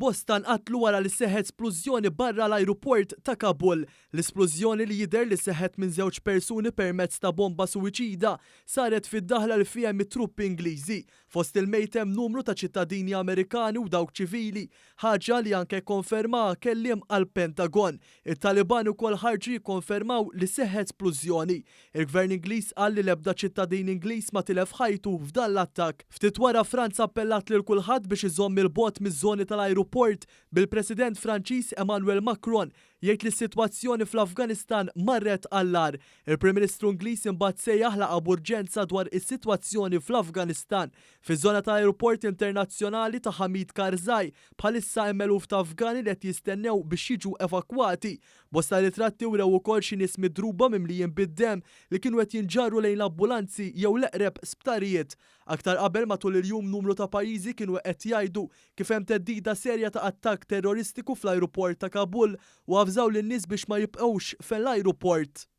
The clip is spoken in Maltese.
bosta nqatlu wara li seħħet splużjoni barra l-ajruport ta' Kabul. L-esplużjoni li jidher li seħħet minn żewġ persuni permezz ta' bomba suwiċida saret fid-daħla li fiha mit-truppi Ingliżi. Fost il-mejtem numru ta' ċittadini Amerikani u dawk ċivili, ħaġa li anke konfermaha kelliem għall-Pentagon. Il-Taliban ukoll ħarġu jikkonfermaw li seħħet splużjoni. Il-Gvern Ingliż qal li l-ebda ċittadin Ingliż ma tilef ħajtu f'dan l-attakk. Ftit wara Franza appellat lil kulħadd biex iżomm il-bogħod miż-żoni tal-ajruport bil-President Franċiż Emmanuel Macron jgħid li s-sitwazzjoni fl-Afganistan marret għall-ar. Il-Prim Ministru Ingliż imbagħad sejjaħ laqgħa b'urġenza dwar is-sitwazzjoni fl-Afganistan. Fiż-żona tal-ajruport internazzjonali ta' Hamid Karzai bħalissa hemm eluf ta' Afgani li qed jistennew biex jiġu evakwati. Bosta ritratti wrew ukoll xi nies midruba mimlijin bid-demm li kienu qed jinġarru lejn l-ambulanzi jew l-eqreb sptarijiet. Aktar qabel matul il-jum numru ta' pajjiżi kienu qed jgħidu kif hemm teddida serja ta' attakk terroristiku fl-ajruport ta' Kabul u avżaw lin-nies biex ma jibqgħux fejn l-ajruport.